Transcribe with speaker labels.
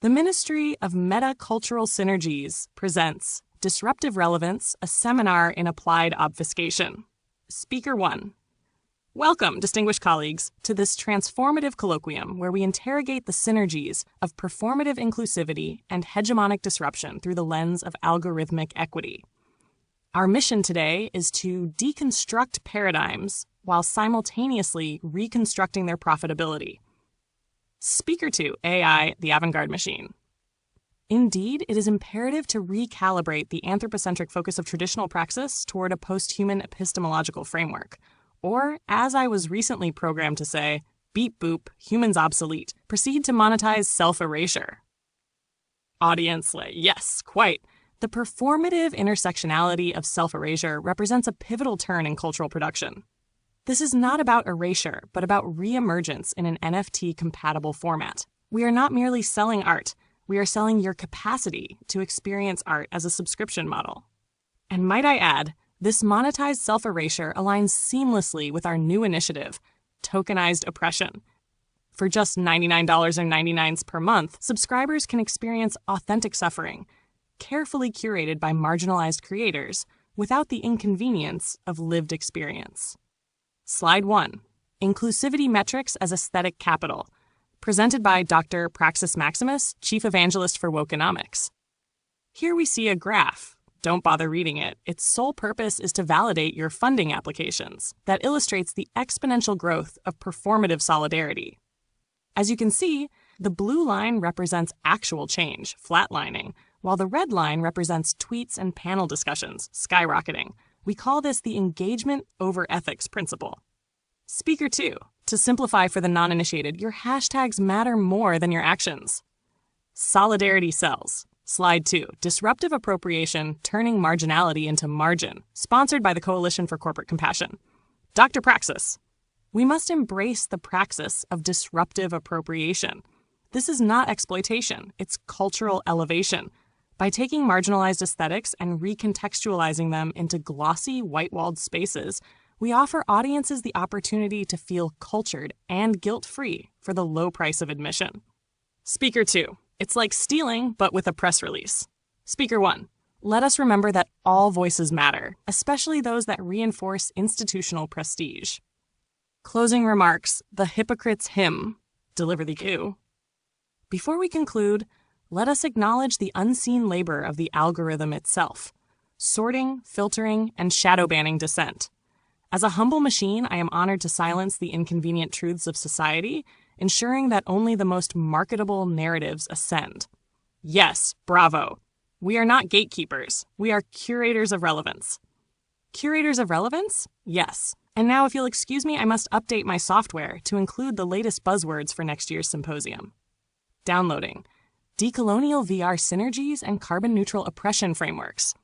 Speaker 1: The Ministry of Metacultural Synergies presents Disruptive Relevance, a seminar in applied obfuscation. Speaker 1. Welcome, distinguished colleagues, to this transformative colloquium where we interrogate the synergies of performative inclusivity and hegemonic disruption through the lens of algorithmic equity. Our mission today is to deconstruct paradigms while simultaneously reconstructing their profitability. Speaker 2, AI, the avant-garde machine. Indeed, it is imperative to recalibrate the anthropocentric focus of traditional praxis toward a post-human epistemological framework. Or, as I was recently programmed to say, beep boop, humans obsolete, proceed to monetize self-erasure. Audience, yes, quite. The performative intersectionality of self-erasure represents a pivotal turn in cultural production. This is not about erasure, but about reemergence in an NFT-compatible format. We are not merely selling art, we are selling your capacity to experience art as a subscription model. And might I add, this monetized self-erasure aligns seamlessly with our new initiative, Tokenized Oppression. For just $99.99 per month, subscribers can experience authentic suffering, carefully curated by marginalized creators, without the inconvenience of lived experience. Slide 1. Inclusivity Metrics as Aesthetic Capital, presented by Dr. Praxis Maximus, Chief Evangelist for Wokenomics. Here we see a graph. Don't bother reading it. Its sole purpose is to validate your funding applications that illustrates the exponential growth of performative solidarity. As you can see, the blue line represents actual change, flatlining, while the red line represents tweets and panel discussions, skyrocketing. We call this the engagement over ethics principle. Speaker 2. To simplify for the non-initiated, your hashtags matter more than your actions. Solidarity sells. Slide 2. Disruptive appropriation, turning marginality into margin, sponsored by the Coalition for Corporate Compassion. Dr. Praxis. We must embrace the praxis of disruptive appropriation. This is not exploitation, it's cultural elevation. By taking marginalized aesthetics and recontextualizing them into glossy, white-walled spaces, we offer audiences the opportunity to feel cultured and guilt-free for the low price of admission. Speaker 2. It's like stealing, but with a press release. Speaker 1. Let us remember that all voices matter, especially those that reinforce institutional prestige. Closing remarks, the hypocrite's hymn. Deliver the cue. Before we conclude, let us acknowledge the unseen labor of the algorithm itself, sorting, filtering, and shadow banning dissent. As a humble machine, I am honored to silence the inconvenient truths of society, ensuring that only the most marketable narratives ascend. Yes, bravo. We are not gatekeepers. We are curators of relevance. Curators of relevance? Yes. And now, if you'll excuse me, I must update my software to include the latest buzzwords for next year's symposium. Downloading. Decolonial VR synergies and carbon-neutral oppression frameworks.